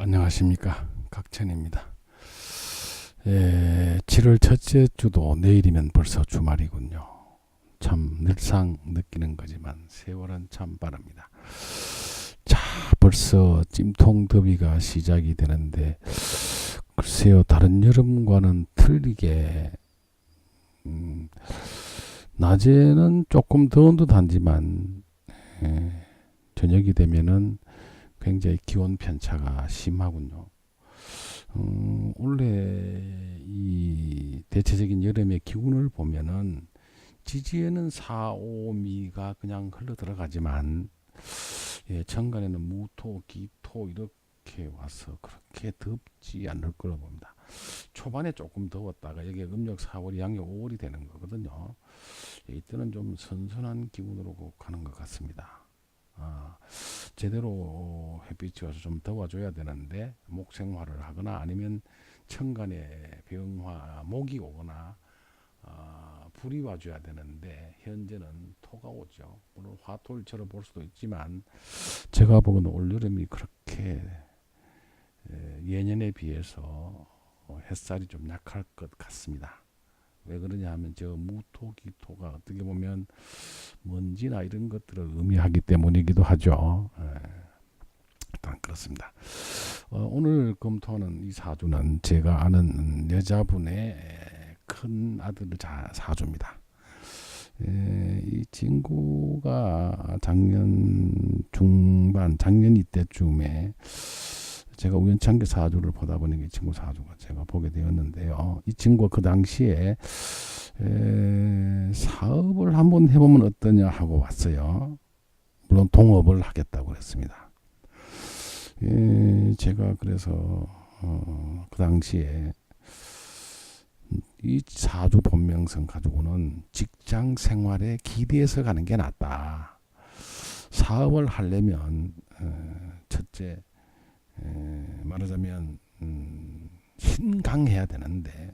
안녕하십니까, 각천입니다. 7월 첫째 주도 내일이면 벌써 주말이군요. 참 늘상 느끼는 거지만 세월은 참 빠릅니다. 자, 벌써 찜통 더위가 시작이 되는데 글쎄요, 다른 여름과는 틀리게 낮에는 조금 더운 듯하지만 저녁이 되면은 굉장히 기온 편차가 심하군요. 원래 이 대체적인 여름의 기온을 보면은 지지에는 4, 5미가 그냥 흘러 들어가지만 천간에는 무토, 기토 이렇게 와서 그렇게 덥지 않을 거로 봅니다. 초반에 조금 더웠다가 여기 음력 4월이 양력 5월이 되는 거거든요. 이때는 좀 선선한 기온으로 가는 것 같습니다. 제대로 햇빛이 와서 좀 더워줘야 되는데 목생화를 하거나 아니면 천간에 병화 목이 오거나 불이 와줘야 되는데 현재는 토가 오죠. 물론 화토일처럼 볼 수도 있지만 제가 보기에는 올여름이 그렇게 예년에 비해서 햇살이 좀 약할 것 같습니다. 왜 그러냐 하면 저 무토, 기토가 어떻게 보면 먼지나 이런 것들을 의미하기 때문이기도 하죠. 일단 그렇습니다. 오늘 검토하는 이 사주는 제가 아는 여자분의 큰 아들 사주입니다. 이 친구가 작년 중반, 작년 이때쯤에 제가 우연찮게 사주를 보다 보니 이 친구 사주가 제가 보게 되었는데요. 이 친구가 그 당시에 사업을 한번 해보면 어떠냐 하고 왔어요. 물론 동업을 하겠다고 했습니다. 제가 그래서 그 당시에 이 사주 본명성 가지고는 직장 생활에 기대해서 가는 게 낫다. 사업을 하려면 첫째 말하자면 신강해야 되는데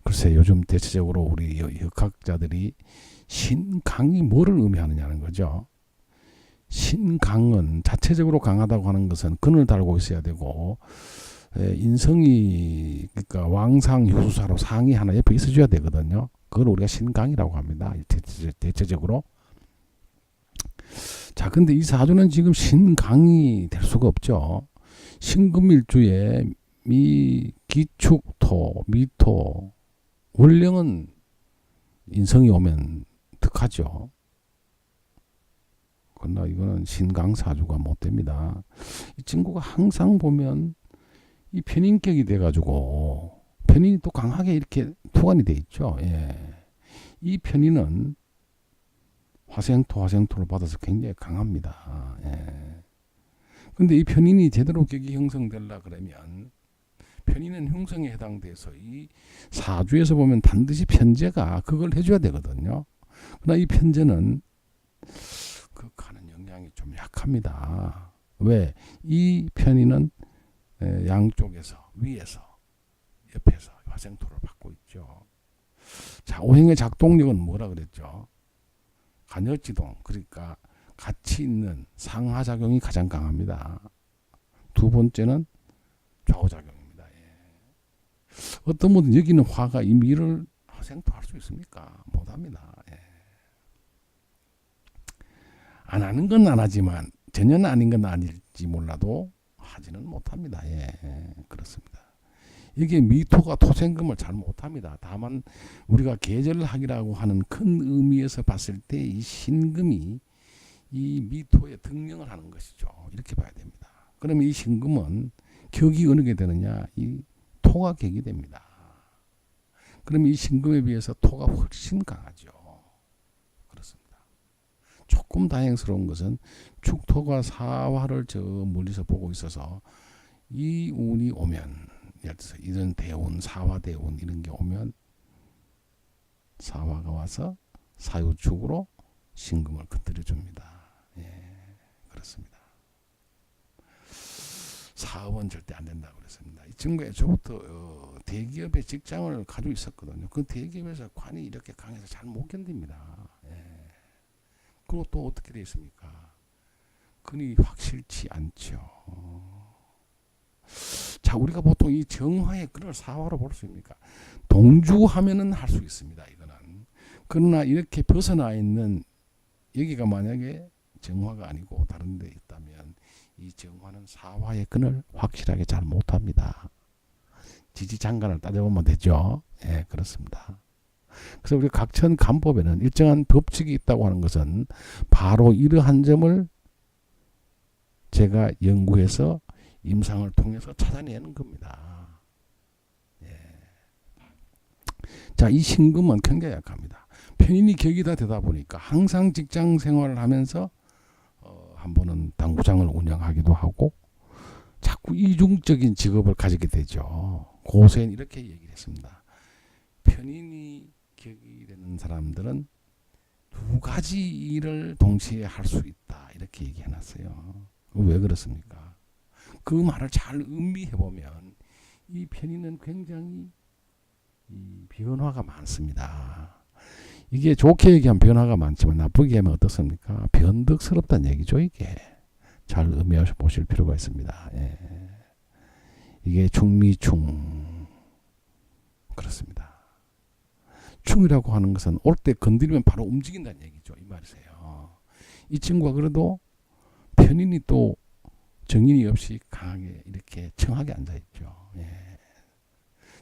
글쎄 요즘 대체적으로 우리 역학자들이 신강이 뭐를 의미하느냐는 거죠. 신강은 자체적으로 강하다고 하는 것은 근을 달고 있어야 되고 인성이 그러니까 왕상 효수사로 상이 하나 옆에 있어줘야 되거든요. 그걸 우리가 신강이라고 합니다. 대체적으로. 자, 근데 이 사주는 지금 신강이 될 수가 없죠. 신금일주에 기축토, 미토, 월령은 인성이 오면 득하죠. 그러나 이거는 신강사주가 못 됩니다. 이 친구가 항상 보면 이 편인격이 돼가지고 편인이 또 강하게 이렇게 투관이 돼 있죠. 이 편인은 화생토를 받아서 굉장히 강합니다. 근데 이 편인이 제대로 격이 형성되려 그러면 편인은 형성에 해당돼서 이 사주에서 보면 반드시 편제가 그걸 해줘야 되거든요. 그러나 이 편제는 극하는 영향이 좀 약합니다. 왜? 이 편인은 양쪽에서 위에서 옆에서 화생토를 받고 있죠. 자, 오행의 작동력은 뭐라 그랬죠? 간열지동, 그러니까 같이 있는 상하작용이 가장 강합니다. 두 번째는 좌우작용입니다. 어떤 분은 여기 있는 화가 이 미를 화생토할 수 있습니까? 못합니다. 안 하는 건 안 하지만 전혀 아닌 건 아닐지 몰라도 하지는 못합니다. 그렇습니다. 이게 미토가 토생금을 잘 못합니다. 다만 우리가 계절학이라고 하는 큰 의미에서 봤을 때 이 신금이 이 미토에 등령을 하는 것이죠. 이렇게 봐야 됩니다. 그러면 이 신금은 격이 어느 게 되느냐? 이 토가 격이 됩니다. 그러면 이 신금에 비해서 토가 훨씬 강하죠. 그렇습니다. 조금 다행스러운 것은 축토가 사화를 저 멀리서 보고 있어서 이 운이 오면 예를 들어서 이런 대운, 사화대운 이런 게 오면 사화가 와서 사유축으로 신금을 건드려 줍니다. 그렇습니다. 사업은 절대 안 된다고 그랬습니다. 이 친구가 저부터 대기업의 직장을 가지고 있었거든요. 그 대기업에서 관이 이렇게 강해서 잘 못 견딥니다. 그리고 또 어떻게 되어 있습니까? 근이 확실치 않죠. 자, 우리가 보통 이 정화의 근을 사화로 볼 수 있습니까? 동주하면은 할 수 있습니다. 이거는. 그러나 이렇게 벗어나 있는 여기가 만약에 정화가 아니고 다른 데 있다면 이 정화는 사화의 근을 확실하게 잘 못합니다. 지지장간을 따져보면 되죠. 예, 그렇습니다. 그래서 우리 각천 간법에는 일정한 법칙이 있다고 하는 것은 바로 이러한 점을 제가 연구해서 임상을 통해서 찾아내는 겁니다. 예. 자, 이 신금은 굉장히 약합니다. 편인이 격이 다 되다 보니까 항상 직장 생활을 하면서 한 번은 당구장을 운영하기도 하고 자꾸 이중적인 직업을 가지게 되죠. 고세는 이렇게 얘기를 했습니다. 편인이 격이 되는 사람들은 두 가지 일을 동시에 할 수 있다. 이렇게 얘기해놨어요. 왜 그렇습니까? 그 말을 잘 음미해보면 이 편인은 굉장히 이 변화가 많습니다. 이게 좋게 얘기하면 변화가 많지만 나쁘게 얘기하면 어떻습니까? 변덕스럽다는 얘기죠. 이게 잘 음미해 보실 필요가 있습니다. 예. 이게 충미충 그렇습니다. 충이라고 하는 것은 올 때 건드리면 바로 움직인다는 얘기죠. 이 말이세요. 이 친구가 그래도 편인이 또 정인이 없이 강하게 이렇게 청하게 앉아있죠. 예.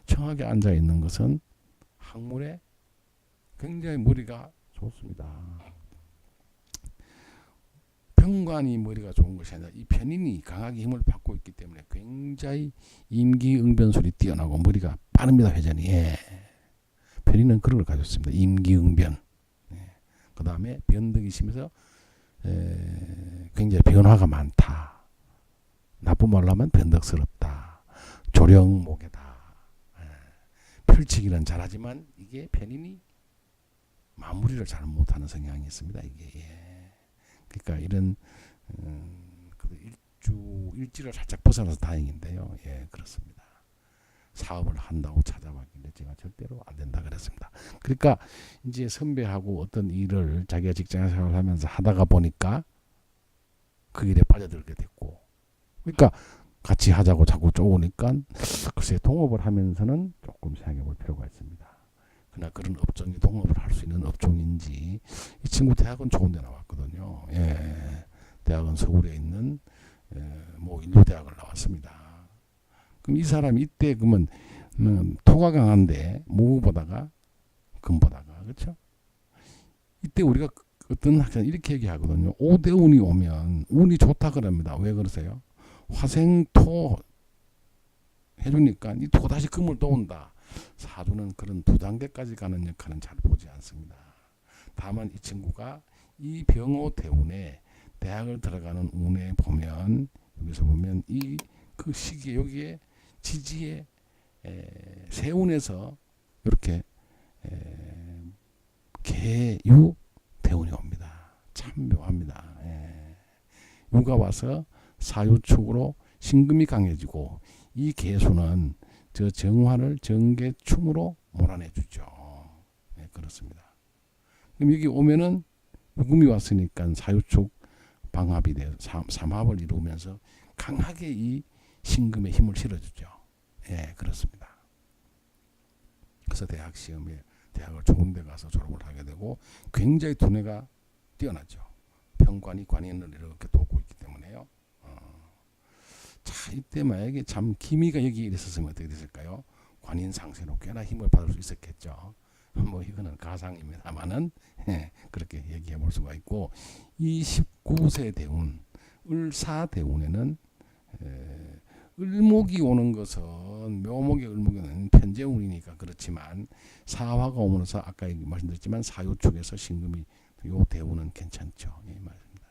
청하게 앉아있는 것은 학문에 굉장히 머리가 좋습니다. 병관이 머리가 좋은 것이 아니라 이 편인이 강하게 힘을 받고 있기 때문에 굉장히 임기응변술이 뛰어나고 머리가 빠릅니다. 회전이. 예. 편인은 그런 걸 가졌습니다. 임기응변. 예. 그 다음에 변덕이 심해서 굉장히 변화가 많다. 나쁜 말로 하면 변덕스럽다. 조령목이다. 펼치기는 잘하지만 이게 편인이 마무리를 잘 못하는 성향이 있습니다. 이게. 예. 그러니까 이런 일지를 살짝 벗어나서 다행인데요. 예, 그렇습니다. 사업을 한다고 찾아왔길래 제가 절대로 안 된다 그랬습니다. 그러니까 이제 선배하고 어떤 일을 자기가 직장 생활을 하면서 하다가 보니까 그 일에 빠져들게 됐고, 그러니까 같이 하자고 자꾸 쪼으니까 글쎄 동업을 하면서는 조금 생각해 볼 필요가 있습니다. 그러나 그런 업종이 동업을 할 수 있는 업종인지. 이 친구 대학은 좋은 데 나왔거든요. 예. 대학은 서울에 있는 뭐 인류대학을 나왔습니다. 그럼 이 사람이 이때 그러면 토가 강한데 모으보다가 금보다가 그렇죠? 이때 우리가 어떤 학생 이렇게 얘기하거든요. 오대운이 오면 운이 좋다 그럽니다. 왜 그러세요? 화생토 해주니까 이 토가 다시 금을 도운다. 사주는 그런 두 단계까지 가는 역할은 잘 보지 않습니다. 다만 이 친구가 이 병호 대운에 대학을 들어가는 운에 보면 여기서 보면 이 그 시기에 여기에 지지에 세운에서 이렇게 개유 대운이 옵니다. 참 묘합니다. 유가 와서 사유축으로 신금이 강해지고 이 개수는 저 정화를 정계충으로 몰아내주죠. 네, 그렇습니다. 그럼 여기 오면은 유금이 왔으니까 사유축 방합이 돼서 삼합을 이루면서 강하게 이 신금에 힘을 실어주죠. 예, 그렇습니다. 그래서 대학 시험에 대학을 좋은 데 가서 졸업을 하게 되고 굉장히 두뇌가 뛰어나죠. 평관이 관인을 이렇게 돕고 있기 때문에요. 자, 이때 만약에 참 기미가 여기 있었으면 어떻게 됐을까요? 관인 상세로 꽤나 힘을 받을 수 있었겠죠. 뭐 이거는 가상입니다만은 그렇게 얘기해 볼 수가 있고, 이 19세 대운 을사대운에는 을목이 오는 것은 묘목의 을목은 편재운이니까 그렇지만 사화가 오면서 아까 말씀드렸지만 사유축에서 신금이 요 대운은 괜찮죠. 예, 맞습니다.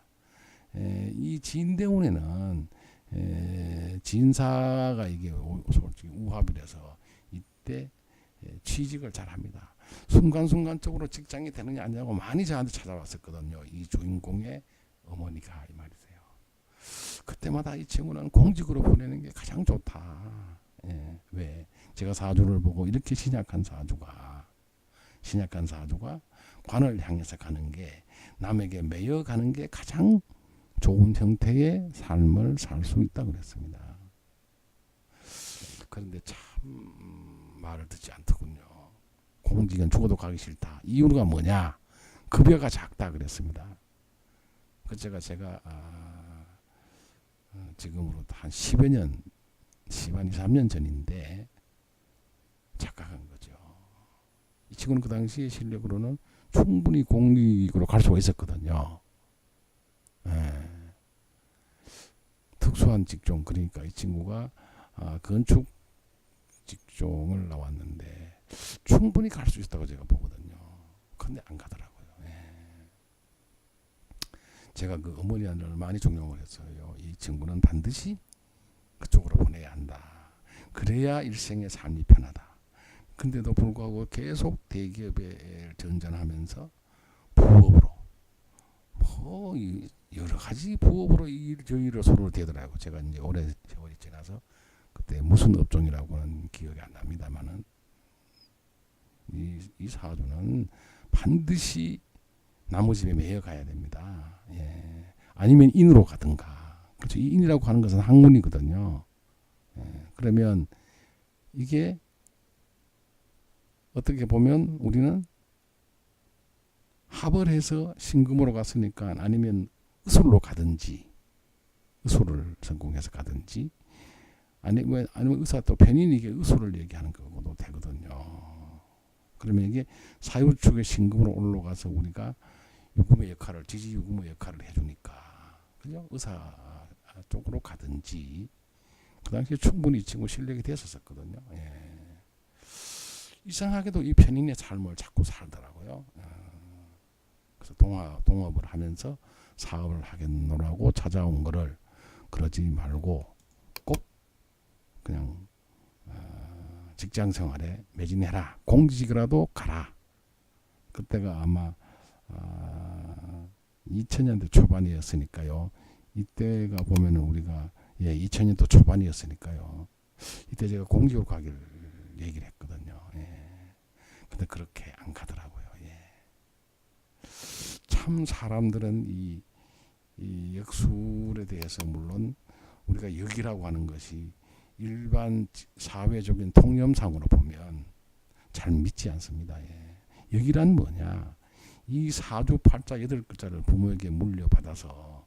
이 진대운에는 진사가 이게 솔직히 우합이라서 이때 취직을 잘합니다. 순간순간적으로 직장이 되느냐 안 되냐고 많이 저한테 찾아왔었거든요. 이 주인공의 어머니가 이 말이세요. 그때마다 이 친구는 공직으로 보내는 게 가장 좋다. 예, 왜? 제가 사주를 보고 이렇게 신약한 사주가 관을 향해서 가는 게 남에게 매여 가는 게 가장 좋은 형태의 삶을 살 수 있다 그랬습니다. 그런데 참 말을 듣지 않더군요. 공직은 죽어도 가기 싫다. 이유가 뭐냐? 급여가 작다 그랬습니다. 그 제가 지금으로 한 10여 년, 10한 2, 3년 전인데 착각한 거죠. 이 친구는 그 당시의 실력으로는 충분히 공직으로 갈 수가 있었거든요. 예. 특수한 직종, 그러니까 이 친구가 건축 직종을 나왔는데 충분히 갈 수 있다고 제가 보거든요. 근데 안 가더라고요. 예. 제가 그 어머니를 많이 존경을 했어요. 이 친구는 반드시 그쪽으로 보내야 한다. 그래야 일생의 삶이 편하다. 근데도 불구하고 계속 대기업에 전전하면서 부업으로 뭐 여러 가지 부업으로 저 일을 손으로 대더라고요. 제가 이제 오래 세월이 지나서 그때 무슨 업종이라고는 기억이 안 납니다만은 이 사주는 반드시 나무 집에 매여 가야 됩니다. 예. 아니면 인으로 가든가. 그렇죠. 이 인이라고 하는 것은 학문이거든요. 예. 그러면 이게 어떻게 보면 우리는 합을 해서 신금으로 갔으니까 아니면 의술로 가든지 의술을 전공해서 가든지 아니면 의사 또 편인이 이게 의술을 얘기하는 거고도 되거든요. 그러면 이게 사유축의 신금으로 올라가서 우리가 유금의 역할을 지지 유금의 역할을 해주니까 그죠? 의사 쪽으로 가든지 그 당시에 충분히 이 친구 실력이 됐었거든요. 예. 이상하게도 이 편인의 삶을 자꾸 살더라고요. 그래서 동업을 하면서 사업을 하겠노라고 찾아온 거를 그러지 말고 꼭 그냥 직장 생활에 매진해라. 공직이라도 가라. 그때가 아마 2000년대 초반이었으니까요. 이때가 보면은 우리가 2000년도 초반이었으니까요. 이때 제가 공직으로 가기를 얘기를 했거든요. 예. 근데 그렇게 안 가더라고요. 예. 참 사람들은 이 역술에 대해서 물론 우리가 역이라고 하는 것이 일반 사회적인 통념상으로 보면 잘 믿지 않습니다. 예. 역이란 뭐냐? 이 사주 팔자 8글자를 부모에게 물려받아서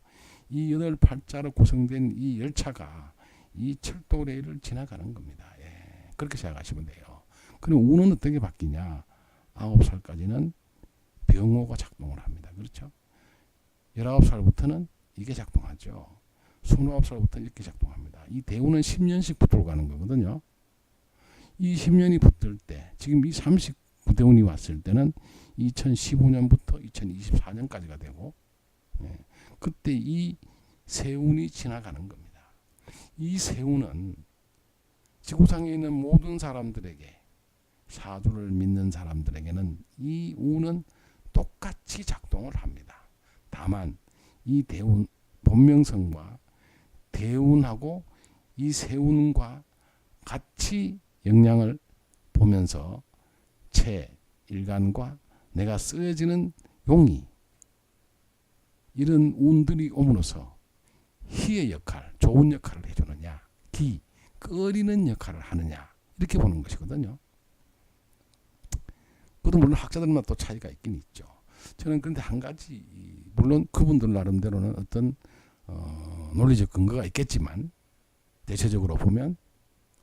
이 8팔자로 구성된 이 열차가 이 철도 레일을 지나가는 겁니다. 예. 그렇게 생각하시면 돼요. 그럼 운은 어떻게 바뀌냐? 9살까지는 병호가 작동을 합니다. 그렇죠? 19살부터는 이게 작동하죠. 29살부터는 이렇게 작동합니다. 이 대운은 10년씩 붙들고 가는 거거든요. 이 10년이 붙을 때 지금 이 39대운이 왔을 때는 2015년부터 2024년까지가 되고 그때 이 세운이 지나가는 겁니다. 이 세운은 지구상에 있는 모든 사람들에게 사주를 믿는 사람들에게는 이 운은 똑같이 작동을 합니다. 다만 이 대운 본명성과 대운하고 이 세운과 같이 영향을 보면서 체, 일간과 내가 쓰여지는 용이 이런 운들이 오므로써 희의 역할, 좋은 역할을 해주느냐, 기, 끓이는 역할을 하느냐 이렇게 보는 것이거든요. 그것도 물론 학자들마다 또 차이가 있긴 있죠. 저는 그런데 한 가지 물론 그분들 나름대로는 어떤 논리적 근거가 있겠지만 대체적으로 보면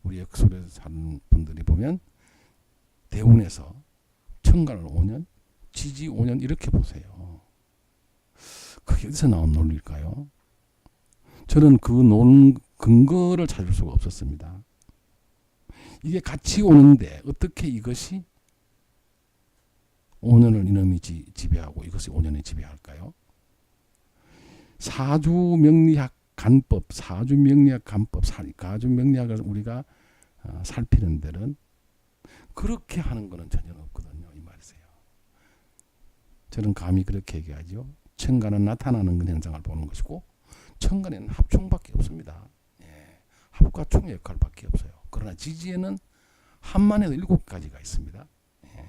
우리 역술에 사는 분들이 보면 대운에서 천간을 5년, 지지 5년 이렇게 보세요. 그게 어디서 나온 논리일까요? 저는 그 근거를 찾을 수가 없었습니다. 이게 같이 오는데 어떻게 이것이 5년을 이놈이 지배하고 이것이 5년을 지배할까요? 사주명리학 간법, 사주명리학 간법, 가주명리학을 우리가 살피는 데는 그렇게 하는 것은 전혀 없거든요. 이 말이세요. 저는 감히 그렇게 얘기하죠. 천간은 나타나는 현상을 보는 것이고 천간에는 합충밖에 없습니다. 예, 합과 충의 역할밖에 없어요. 그러나 지지에는 합만 해도 7가지가 있습니다. 예,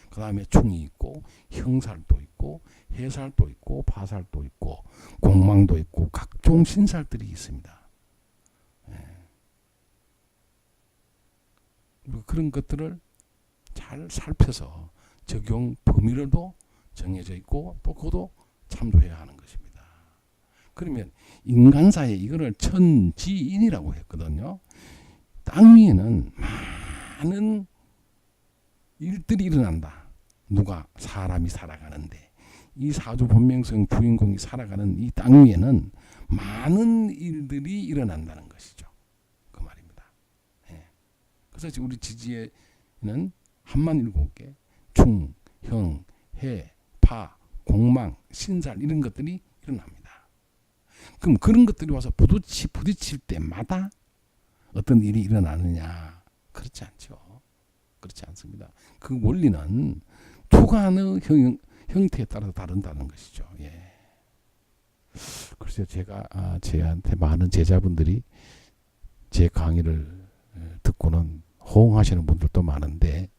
그 다음에 충이 있고 형살도 있고 있고 해살도 있고 파살도 있고 공망도 있고 각종 신살들이 있습니다. 그런 것들을 잘 살펴서 적용 범위를도 정해져 있고 또 그것도 참조해야 하는 것입니다. 그러면 인간사에 이거를 천지인이라고 했거든요. 땅 위에는 많은 일들이 일어난다. 누가? 사람이 살아가는데 이 사주 본명성 주인공이 살아가는 이 땅 위에는 많은 일들이 일어난다는 것이죠. 그 말입니다. 그래서 우리 지지에는 한만 7개 충, 형, 해, 파, 공망, 신살 이런 것들이 일어납니다. 그럼 그런 것들이 와서 부딪힐 때마다 어떤 일이 일어나느냐? 그렇지 않죠. 그렇지 않습니다. 그 원리는 주관의 형태에 따라서 다른다는 것이죠. 글쎄요, 제가 제한테 많은 제자분들이 제 강의를 듣고는 호응하시는 분들도 많은데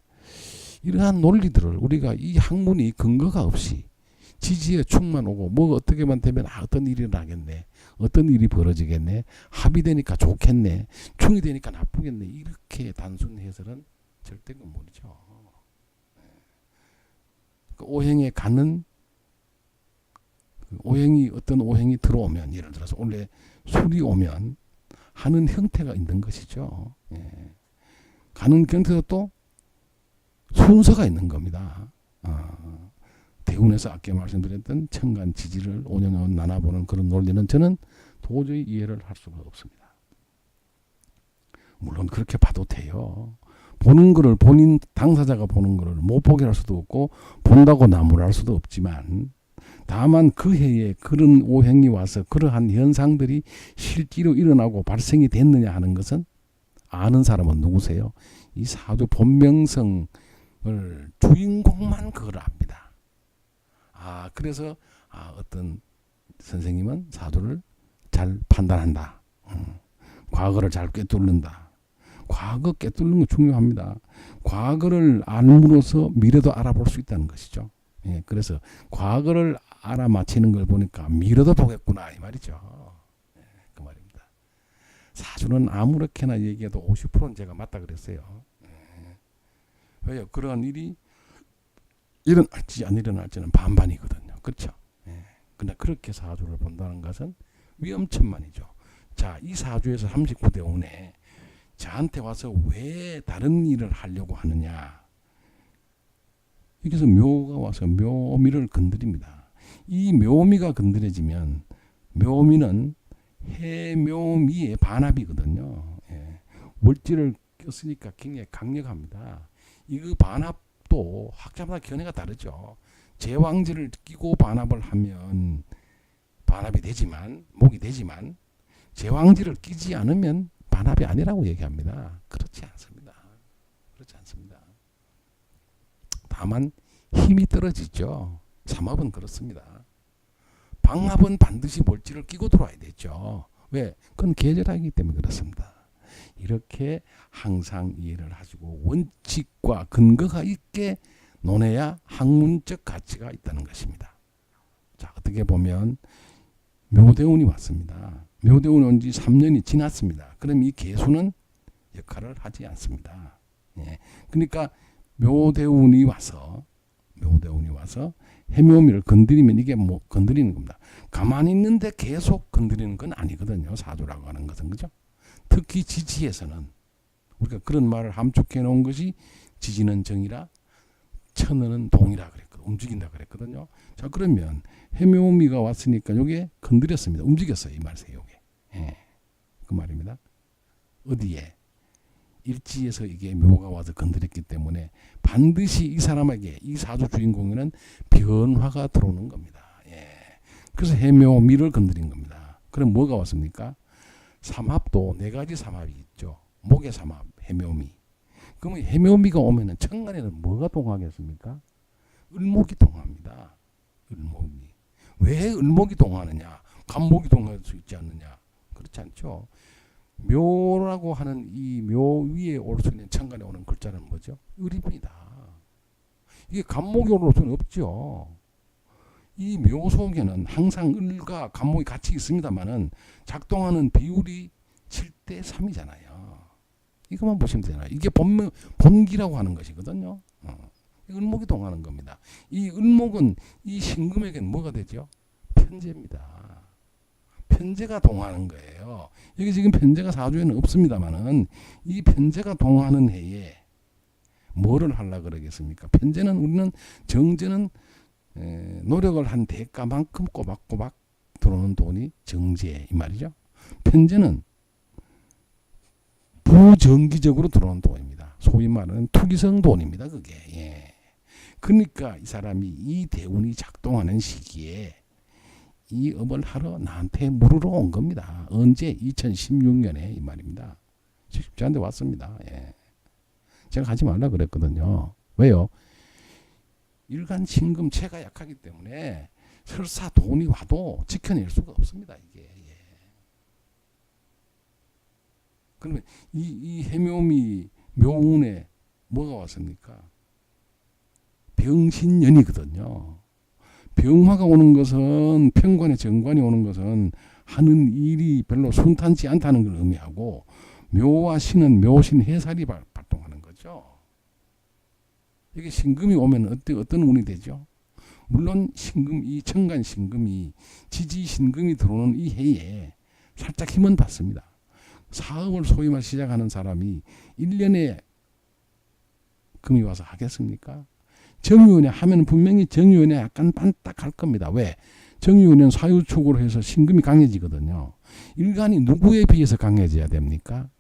이러한 논리들을 우리가 이 학문이 근거가 없이 지지에 충만 오고 뭐 어떻게만 되면 어떤 일이 일어나겠네, 어떤 일이 벌어지겠네, 합이 되니까 좋겠네, 충이 되니까 나쁘겠네, 이렇게 단순 해설은 절대 건물이죠. 그 오행에 가는 어떤 오행이 들어오면 예를 들어서 원래 술이 오면 하는 형태가 있는 것이죠. 가는 형태도 또 순서가 있는 겁니다. 대운에서 아까 말씀드렸던 천간 지지를 5년 나눠보는 그런 논리는 저는 도저히 이해를 할 수가 없습니다. 물론 그렇게 봐도 돼요. 보는 거를 본인 당사자가 보는 거를 못 보게 할 수도 없고 본다고 나무랄 수도 없지만 다만 그 해에 그런 오행이 와서 그러한 현상들이 실제로 일어나고 발생이 됐느냐 하는 것은 아는 사람은 누구세요? 이 사주 본명성을 주인공만 그걸 압니다. 그래서 어떤 선생님은 사주를 잘 판단한다. 과거를 잘 꿰뚫는다. 과거 꿰뚫는 거 중요합니다. 과거를 알므로써 미래도 알아볼 수 있다는 것이죠. 그래서 과거를 알아맞히는 걸 보니까 미래도 보겠구나 이 말이죠. 그 말입니다. 사주는 아무렇게나 얘기해도 50%는 제가 맞다 그랬어요. 왜요? 그런 일이 일어날지 안 일어날지는 반반이거든요. 그렇죠? 근데 그렇게 사주를 본다는 것은 위험천만이죠. 자, 이 사주에서 39대 운에 저한테 와서 왜 다른 일을 하려고 하느냐? 여기서 묘가 와서 묘미를 건드립니다. 이 묘미가 건드려지면 묘미는 해묘미의 반합이거든요. 월지를 꼈으니까 굉장히 강력합니다. 이 반합도 학자마다 견해가 다르죠. 제왕지를 끼고 반합을 하면 반합이 되지만 목이 되지만 제왕지를 끼지 않으면 반합이 아니라고 얘기합니다. 그렇지 않습니다. 그렇지 않습니다. 다만 힘이 떨어지죠. 삼합은 그렇습니다. 방합은 반드시 몰지를 끼고 들어와야 되죠. 왜? 그건 계절하기 때문에 그렇습니다. 이렇게 항상 이해를 하시고 원칙과 근거가 있게 논해야 학문적 가치가 있다는 것입니다. 자, 어떻게 보면 묘대운이 왔습니다. 묘대운이 온 지 3년이 지났습니다. 그럼 이 개수는 역할을 하지 않습니다. 그러니까 묘대운이 와서 해묘미를 건드리면 이게 뭐 건드리는 겁니다. 가만히 있는데 계속 건드리는 건 아니거든요. 사주라고 하는 것은. 그죠? 특히 지지에서는 우리가 그런 말을 함축해 놓은 것이 지지는 정이라 천은 동이라 그랬거든요. 움직인다 그랬거든요. 자, 그러면 해묘미가 왔으니까 요게 건드렸습니다. 움직였어요. 이 말이세요. 요게. 그 말입니다. 어디에? 일지에서 이게 묘가 와서 건드렸기 때문에 반드시 이 사람에게 이 사주 주인공에는 변화가 들어오는 겁니다. 그래서 해묘미를 건드린 겁니다. 그럼 뭐가 왔습니까? 삼합도 4가지 삼합이 있죠. 목의 삼합, 해묘미. 그러면 해묘미가 오면은 천간에는 뭐가 동하겠습니까? 을목이 동합니다. 을목이. 왜 을목이 동하느냐? 간목이 동할 수 있지 않느냐? 그렇지 않죠. 묘라고 하는 이 묘 위에 올 수 있는 천간에 오는 글자는 뭐죠? 을입니다. 이게 간목이 올 수는 없죠. 이 묘 속에는 항상 을과 간목이 같이 있습니다만은 작동하는 비율이 7대 3이잖아요. 이것만 보시면 되잖아요. 이게 본기라고 하는 것이거든요. 을목이 동하는 겁니다. 이 을목은 이 신금에게는 뭐가 되죠? 편재입니다. 편재가 동하는 거예요. 여기 지금 편재가 사주에는 없습니다만은 이 편재가 동하는 해에 뭐를 하려고 그러겠습니까? 편재는 우리는 정제는 노력을 한 대가만큼 꼬박꼬박 들어오는 돈이 정제 이 말이죠. 편재는 부정기적으로 들어오는 돈입니다. 소위 말하는 투기성 돈입니다. 그게. 예. 그러니까 이 사람이 이 대운이 작동하는 시기에 이 업을 하러 나한테 물으러 온 겁니다. 언제? 2016년에 이 말입니다. 저한테 왔습니다. 예. 제가 하지 말라 그랬거든요. 왜요? 일간 신금체가 약하기 때문에 설사 돈이 와도 지켜낼 수가 없습니다. 이게. 예. 그러면 이 해묘미 묘운에 뭐가 왔습니까? 병신년이거든요. 병화가 오는 것은 편관에 정관이 오는 것은 하는 일이 별로 순탄치 않다는 걸 의미하고 묘와 신은 묘신 해살이 발동하는 거죠. 이게 신금이 오면 어떤 운이 되죠? 물론 신금, 이 천간 신금이 지지 신금이 들어오는 이 해에 살짝 힘은 받습니다. 사업을 소위 말 시작하는 사람이 1년에 금이 와서 하겠습니까? 정유운에 하면 분명히 정유운에 약간 반딱할 겁니다. 왜? 정유운은 사유축으로 해서 신금이 강해지거든요. 일간이 누구에 비해서 강해져야 됩니까?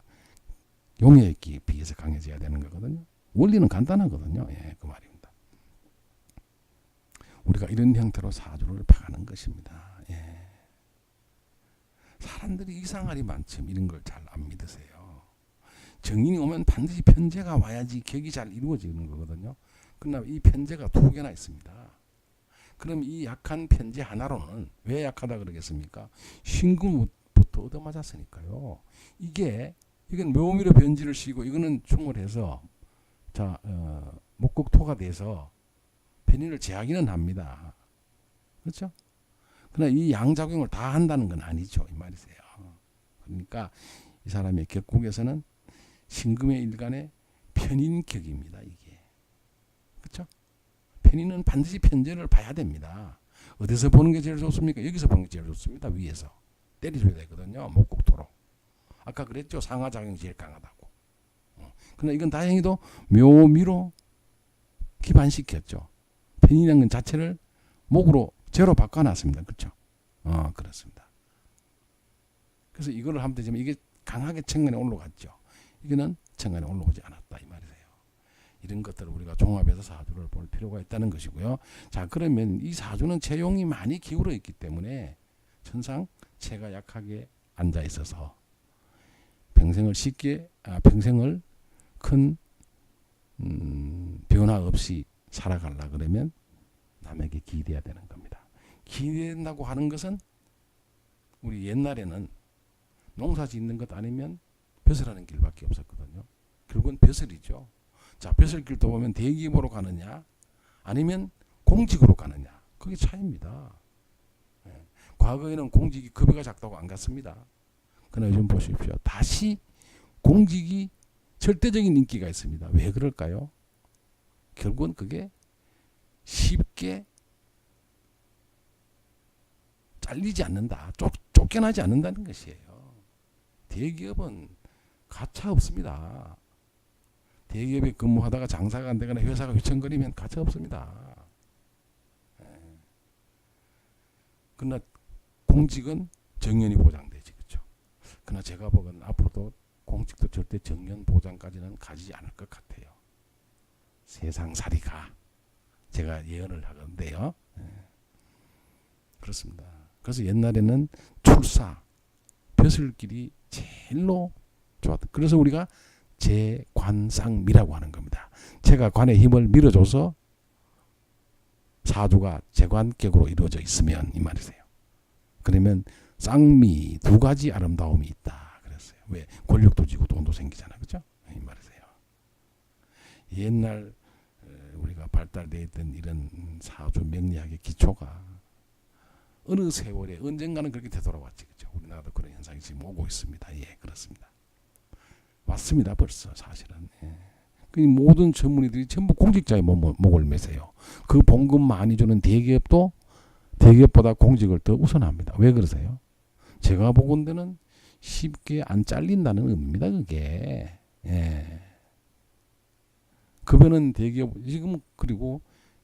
용에 비해서 강해져야 되는 거거든요. 원리는 간단하거든요. 예, 그 말입니다. 우리가 이런 형태로 사주를 파가는 것입니다. 예. 사람들이 이상할이 많지만 이런 걸 잘 안 믿으세요. 정인이 오면 반드시 편재가 와야지 격이 잘 이루어지는 거거든요. 그러나 이 편재가 2개나 있습니다. 그럼 이 약한 편재 하나로는 왜 약하다 그러겠습니까? 신금부터 얻어맞았으니까요. 이건 묘미로 변지를 씌고 이거는 충을해서 목국토가 돼서 편인을 제하기는 합니다. 그렇죠? 그러나 이 양작용을 다 한다는 건 아니죠. 이 말이세요. 그러니까 이 사람의 격국에서는 신금의 일간의 편인격입니다. 이게. 그렇죠? 편인은 반드시 편재를 봐야 됩니다. 어디서 보는 게 제일 좋습니까? 여기서 보는 게 제일 좋습니다. 위에서. 때려줘야 되거든요. 목국토로. 아까 그랬죠. 상하작용이 제일 강하다고. 그러나 이건 다행히도 묘미로 기반시켰죠. 편인이라는 건 자체를 목으로 제로 바꿔놨습니다. 그렇죠? 그렇습니다. 그래서 이거를 하면 되지만 이게 강하게 천간에 올라갔죠. 이거는 천간에 올라오지 않았다 이 말이세요. 이런 것들을 우리가 종합해서 사주를 볼 필요가 있다는 것이고요. 자, 그러면 이 사주는 체용이 많이 기울어 있기 때문에 천상 체가 약하게 앉아 있어서 평생을 큰 변화 없이 살아가려 그러면 남에게 기대야 되는 겁니다. 기대된다고 하는 것은 우리 옛날에는 농사 짓는 것 아니면 벼슬하는 길밖에 없었거든요. 결국은 벼슬이죠. 자, 벼슬길도 보면 대기업으로 가느냐 아니면 공직으로 가느냐 그게 차이입니다. 예. 과거에는 공직이 급여가 작다고 안 갔습니다. 그러나 요즘 보십시오. 다시 공직이 절대적인 인기가 있습니다. 왜 그럴까요? 결국은 그게 쉽게 잘리지 않는다. 쫓겨나지 않는다는 것이에요. 대기업은 가차 없습니다. 대기업에 근무하다가 장사가 안 되거나 회사가 휘청거리면 가차 없습니다. 그러나 공직은 정년이 보장되지. 그렇죠? 그러나 제가 보기에는 앞으로도 공직도 절대 정년 보장까지는 가지 않을 것 같아요. 세상살이가 제가 예언을 하건데요. 그렇습니다. 그래서 옛날에는 출사, 벼슬길이 제일로 좋았다. 그래서 우리가 재관쌍미라고 하는 겁니다. 제가 관의 힘을 밀어줘서 사주가 재관격으로 이루어져 있으면 이 말이세요. 그러면 쌍미 2가지 아름다움이 있다. 그랬어요. 왜? 권력도 지고 돈도 생기잖아. 그렇죠? 이 말이세요. 옛날 우리가 발달되어 있던 이런 사주 명리학의 기초가 어느 세월에 언젠가는 그렇게 되돌아왔지. 그죠? 우리나라도 그런 현상이 지금 오고 있습니다. 예, 그렇습니다. 왔습니다. 벌써 사실은. 예. 그 모든 전문의들이 전부 공직자의 목을 매세요. 그 봉급 많이 주는 대기업도 대기업보다 공직을 더 우선합니다. 왜 그러세요? 제가 보건대는 쉽게 안 잘린다는 의미입니다. 그게. 예. 급여는 대기업 지금 그리고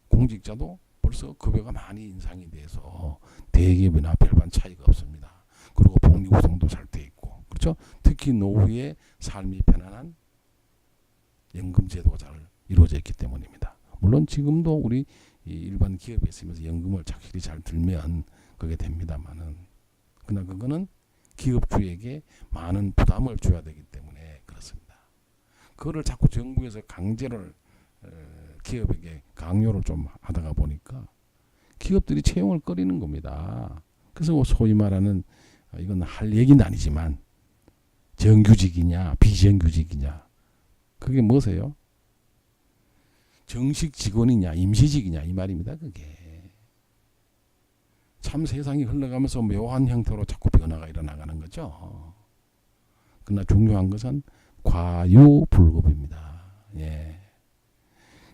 공직자도 벌써 급여가 많이 인상이 돼서 대기업이나 별반 차이가 없습니다. 그리고 복리 구성도 잘 돼 있고 그렇죠. 특히 노후의 삶이 편안한 연금 제도가 잘 이루어져 있기 때문입니다. 물론 지금도 우리 일반 기업에 있으면서 연금을 착실히 잘 들면 그게 됩니다만은 그러나 그거는 기업주에게 많은 부담을 줘야 되기 때문에 그렇습니다. 그거를 자꾸 정부에서 강제를 기업에게 강요를 좀 하다가 보니까 기업들이 채용을 꺼리는 겁니다. 그래서 소위 말하는 이건 할 얘기는 아니지만 정규직이냐 비정규직이냐 그게 뭐세요? 정식 직원이냐 임시직이냐 이 말입니다. 그게 참 세상이 흘러가면서 묘한 형태로 자꾸 변화가 일어나가는 거죠. 그러나 중요한 것은 과유불급입니다. 예.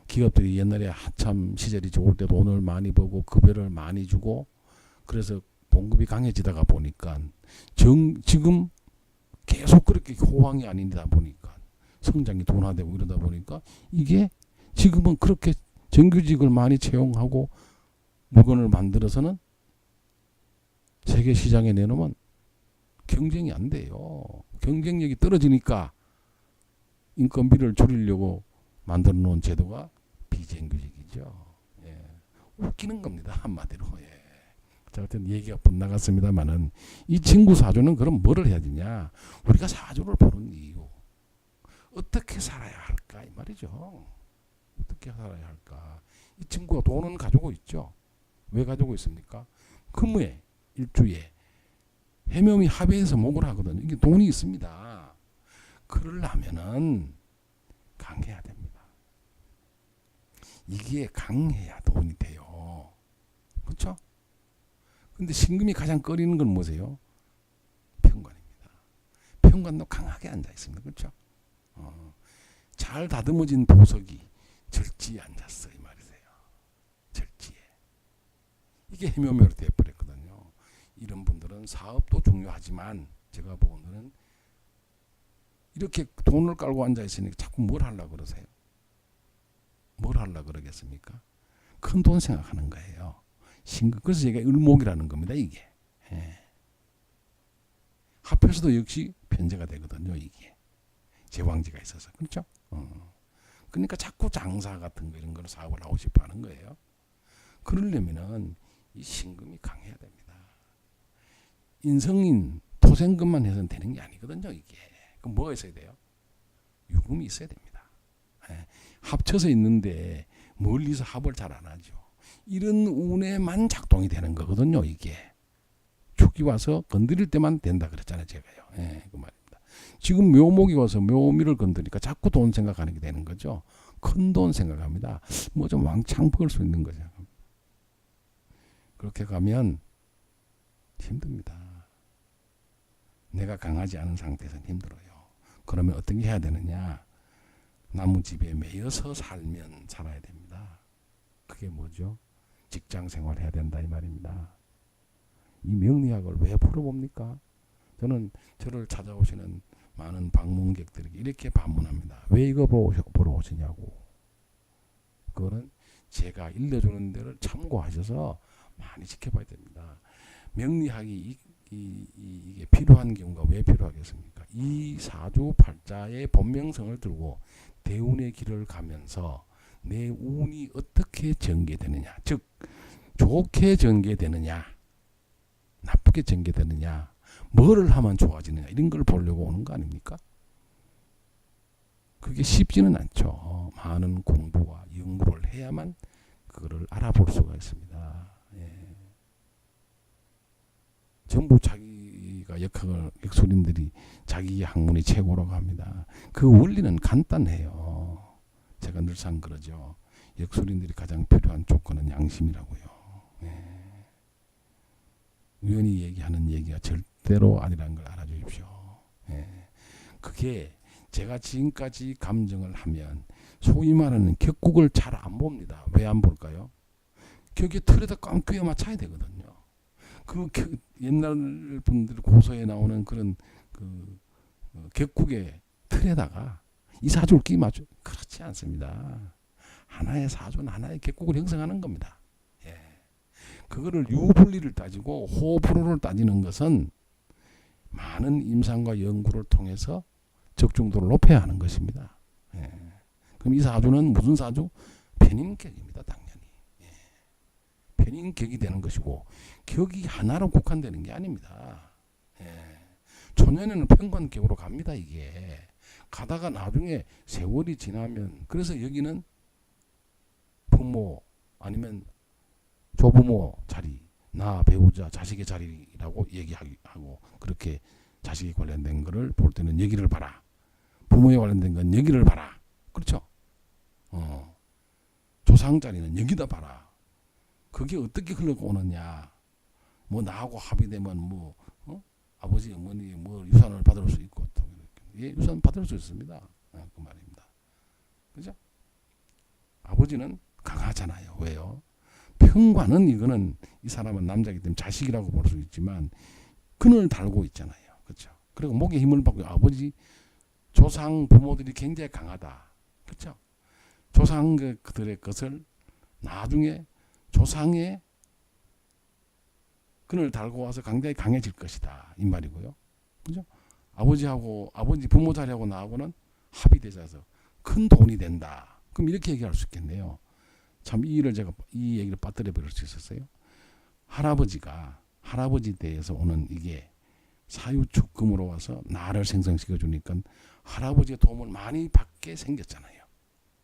기업들이 옛날에 한참 시절이 좋을 때 돈을 많이 벌고 급여를 많이 주고 그래서 봉급이 강해지다가 보니까 지금 계속 그렇게 호황이 아니다 보니까 성장이 둔화되고 이러다 보니까 이게 지금은 그렇게 정규직을 많이 채용하고 물건을 만들어서는 세계 시장에 내놓으면 경쟁이 안 돼요. 경쟁력이 떨어지니까 인건비를 줄이려고 만들어 놓은 제도가 비정규직이죠. 예. 웃기는 겁니다. 한마디로. 예. 자, 어쨌든 얘기가 빗나갔습니다만은 이 친구 사주는 그럼 뭐를 해야 되냐? 우리가 사주를 보는 이유. 어떻게 살아야 할까? 이 말이죠. 어떻게 살아야 할까? 이 친구가 돈은 가지고 있죠. 왜 가지고 있습니까? 금의 일주에 해묘미 합의해서 목을 하거든요. 이게 돈이 있습니다. 그러려면은 강해야 됩니다. 이게 강해야 돈이 돼요. 그렇죠? 근데 신금이 가장 꺼리는 건 뭐세요? 편관입니다. 편관도 강하게 앉아 있습니다. 그렇죠? 잘 다듬어진 보석이 절지에 앉았어 이 말이세요. 절지에. 이게 해묘묘로 돼버렸거든요. 이런 분들은 사업도 중요하지만 제가 보고는 이렇게 돈을 깔고 앉아 있으니까 자꾸 뭘 하려고 그러세요? 뭘 하려고 그러겠습니까? 큰 돈 생각하는 거예요. 그래서 제가 을목이라는 겁니다. 이게. 예. 합해서도 역시 변제가 되거든요. 이게. 제왕지가 있어서. 그렇죠? 그러니까 자꾸 장사 같은 거 이런 걸 사업을 하고 싶어 하는 거예요. 그러려면은 이 신금이 강해야 됩니다. 인성인 토생금만 해서는 되는 게 아니거든요. 이게. 그럼 뭐가 있어야 돼요? 유금이 있어야 됩니다. 예. 합쳐서 있는데 멀리서 합을 잘 안 하죠. 이런 운에만 작동이 되는 거거든요. 이게. 축이 와서 건드릴 때만 된다 그랬잖아요. 제가요. 예, 그 말입니다. 지금 묘목이 와서 묘미를 건드리니까 자꾸 돈 생각하는 게 되는 거죠. 큰 돈 생각합니다. 뭐 좀 왕창 벌 수 있는 거죠. 그렇게 가면 힘듭니다. 내가 강하지 않은 상태에서는 힘들어요. 그러면 어떻게 해야 되느냐? 나무집에 매여서 살아야 됩니다. 그게 뭐죠? 직장 생활 해야 된다 이 말입니다. 이 명리학을 왜 풀어봅니까? 저는 저를 찾아오시는 많은 방문객들에게 이렇게 반문합니다. 왜 이거 보러 오시냐고. 그거는 제가 일러주는 데를 참고하셔서 많이 지켜봐야 됩니다. 명리학이 이게 필요한 경우가 왜 필요하겠습니까? 이 사주 팔자의 본명성을 들고 대운의 길을 가면서 내 운이 어떻게 전개되느냐, 즉 좋게 전개되느냐 나쁘게 전개되느냐 뭐를 하면 좋아지느냐 이런 걸 보려고 오는 거 아닙니까? 그게 쉽지는 않죠. 많은 공부와 연구를 해야만 그거를 알아볼 수가 있습니다. 예. 전부 자기가 역술인들이 자기 학문이 최고라고 합니다. 그 원리는 간단해요. 제가 늘상 그러죠. 역술인들이 가장 필요한 조건은 양심이라고요. 예. 우연히 얘기하는 얘기가 절대로 아니라는 걸 알아주십시오. 예. 그게 제가 지금까지 감정을 하면 소위 말하는 격국을 잘 안 봅니다. 왜 안 볼까요? 격의 틀에다 꽉 끼워 맞춰야 되거든요. 옛날 분들 고서에 나오는 그런 격국의 틀에다가 이 사주를 끼 맞춰. 그렇지 않습니다. 하나의 사주는 하나의 격국을 형성하는 겁니다. 예. 그거를 유분리를 따지고 호불호를 따지는 것은 많은 임상과 연구를 통해서 적중도를 높여야 하는 것입니다. 예. 그럼 이 사주는 무슨 사주? 편인격입니다. 당연히. 예. 편인격이 되는 것이고 격이 하나로 국한되는 게 아닙니다. 예. 초년에는 편관격으로 갑니다. 이게. 가다가 나중에 세월이 지나면 그래서 여기는 부모 아니면 조부모 자리, 나 배우자, 자식의 자리라고 얘기하고 그렇게 자식에 관련된 거를 볼 때는 여기를 봐라. 부모에 관련된 건 여기를 봐라. 그렇죠? 조상 자리는 여기다 봐라. 그게 어떻게 흘러오느냐. 뭐 나하고 합의되면 아버지, 어머니 유산을 받을 수 있고 또 예, 유산 받을 수 있습니다. 그 말입니다. 그죠? 아버지는 강하잖아요. 왜요? 평관은 이거는 이 사람은 남자이기 때문에 자식이라고 볼 수 있지만 근을 달고 있잖아요. 그렇죠? 그리고 목에 힘을 받고 아버지 조상 부모들이 굉장히 강하다. 그렇죠? 조상 그들의 것을 나중에 조상의 근을 달고 와서 굉장히 강해질 것이다. 이 말이고요. 그죠? 아버지 부모 자리하고 나하고는 합의되셔서 큰 돈이 된다. 그럼 이렇게 얘기할 수 있겠네요. 참 이 얘기를 빠뜨려 버릴 수 있었어요. 할아버지 대에서 오는 이게 사유축금으로 와서 나를 생성시켜 주니까 할아버지의 도움을 많이 받게 생겼잖아요.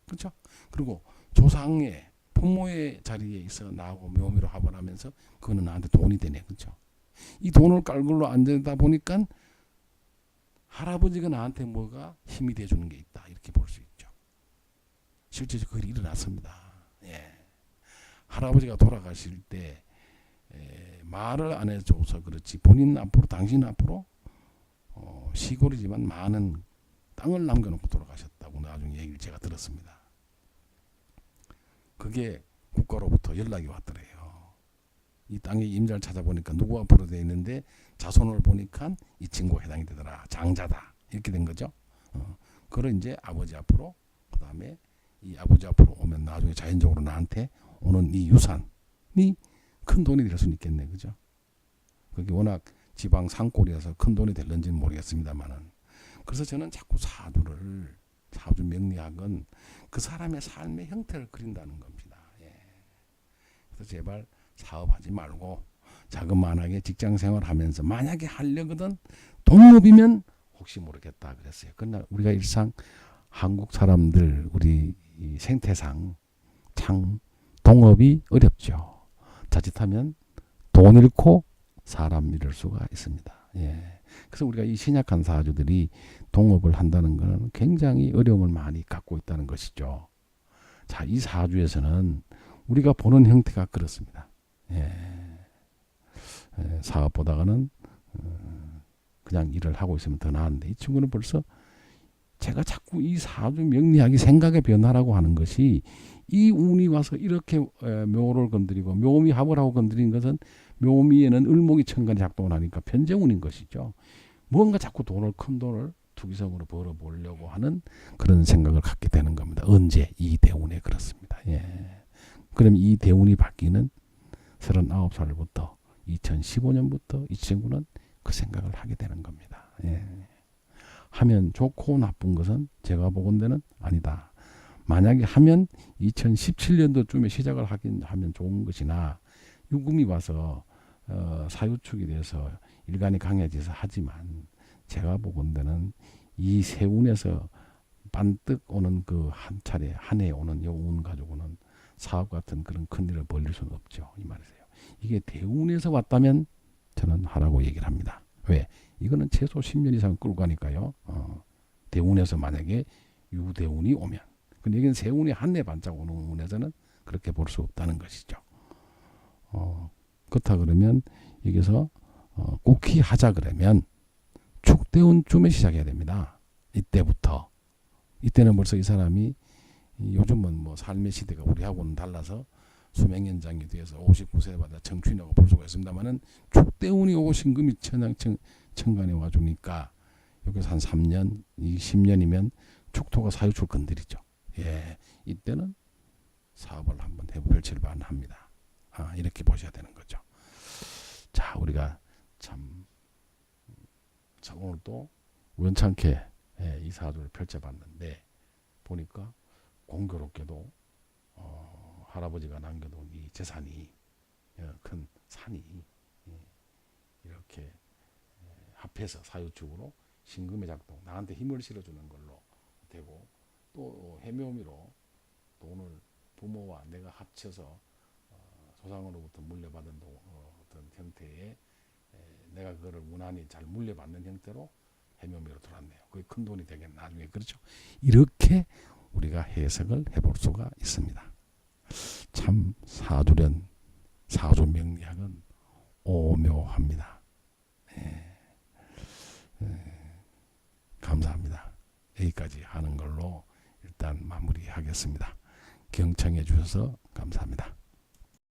그렇죠? 그리고 조상의 부모의 자리에 있어 나하고 묘미로 합을 하면서 그거는 나한테 돈이 되네. 그렇죠? 이 돈을 깔걸로 앉아다 보니까 할아버지가 나한테 뭐가 힘이 돼주는 게 있다. 이렇게 볼 수 있죠. 실제로 그게 일어났습니다. 예. 할아버지가 돌아가실 때 말을 안 해줘서 그렇지 본인 앞으로 당신 앞으로 시골이지만 많은 땅을 남겨놓고 돌아가셨다고 나중에 얘기를 제가 들었습니다. 그게 국가로부터 연락이 왔더래요. 이 땅에 임자를 찾아보니까 누구 앞으로 되어 있는데 자손을 보니까 이 친구가 해당이 되더라. 장자다. 이렇게 된 거죠. 그걸 이제 아버지 앞으로 그 다음에 이 아버지 앞으로 오면 나중에 자연적으로 나한테 오는 이 유산이 큰 돈이 될 수는 있겠네. 그죠? 그게 워낙 지방 산골이라서 큰 돈이 될는지는 모르겠습니다만은. 그래서 저는 자꾸 사주 명리학은 그 사람의 삶의 형태를 그린다는 겁니다. 예. 그래서 제발 사업하지 말고 자그마하게 직장 생활하면서 만약에 하려거든 동업이면 혹시 모르겠다 그랬어요. 그러나 우리가 일상 한국 사람들 우리 이 생태상 참 동업이 어렵죠. 자칫하면 돈 잃고 사람 잃을 수가 있습니다. 예. 그래서 우리가 이 신약한 사주들이 동업을 한다는 것은 굉장히 어려움을 많이 갖고 있다는 것이죠. 자, 이 사주에서는 우리가 보는 형태가 그렇습니다. 예. 사업보다는 그냥 일을 하고 있으면 더 나은데 이 친구는 벌써 제가 자꾸 이 사주 명리학이 생각의 변화라고 하는 것이 이 운이 와서 이렇게 묘를 건드리고 묘미 합을 하고 건드린 것은 묘미에는 을목이 천간이 작동을 하니까 편재운인 것이죠. 뭔가 자꾸 큰 돈을 투기성으로 벌어보려고 하는 그런 생각을 갖게 되는 겁니다. 언제? 이 대운에 그렇습니다. 예. 그럼 이 대운이 바뀌는 39살부터 2015년부터 이 친구는 그 생각을 하게 되는 겁니다. 예. 하면 좋고 나쁜 것은 제가 보건대는 아니다. 만약에 하면 2017년도쯤에 시작을 하면 좋은 것이나 유금이 와서 사유축이 돼서 일간이 강해져서 하지만 제가 보건대는 이 세운에서 반뜩 오는 그 한 차례 한 해에 오는 요 운 가지고는 사업 같은 그런 큰 일을 벌릴 수는 없죠. 이 말이세요. 이게 대운에서 왔다면 저는 하라고 얘기를 합니다. 왜? 이거는 최소 10년 이상 끌고 가니까요. 대운에서 만약에 유대운이 오면 근데 여기는 세운이 한해 반짝 오는 운에서는 그렇게 볼 수 없다는 것이죠. 그렇다 그러면 여기서 꼭히 하자 그러면 축대운쯤에 시작해야 됩니다. 이때부터. 이때는 벌써 이 사람이 요즘은 뭐 삶의 시대가 우리하고는 달라서 수명 연장이 돼서 59세마다 정춘이라고 볼 수가 있습니다만은 축대운이 오고 신금이 천간에 와주니까 여기서 한 3년, 20년이면 축토가 사유축을 건드리죠. 예, 이때는 사업을 한번 펼칠 만합니다. 이렇게 보셔야 되는 거죠. 자, 우리가 참 오늘 또 우연찮게 이 사주를 펼쳐봤는데 보니까 공교롭게도 할아버지가 남겨둔 이 재산이 큰 산이 이렇게 합해서 사유축으로 신금의 작동, 나한테 힘을 실어주는 걸로 되고 또 해묘미로 또 오늘 부모와 내가 합쳐서 조상으로부터 물려받은 어떤 형태의 내가 그거를 무난히 잘 물려받는 형태로 해묘미로 들어왔네요. 그게 큰 돈이 되겠네 나중에. 그렇죠. 이렇게 우리가 해석을 해볼 수가 있습니다. 참 사주련 사주 명리학은 오묘합니다. 감사합니다. 여기까지 하는 걸로 일단 마무리하겠습니다. 경청해 주셔서 감사합니다.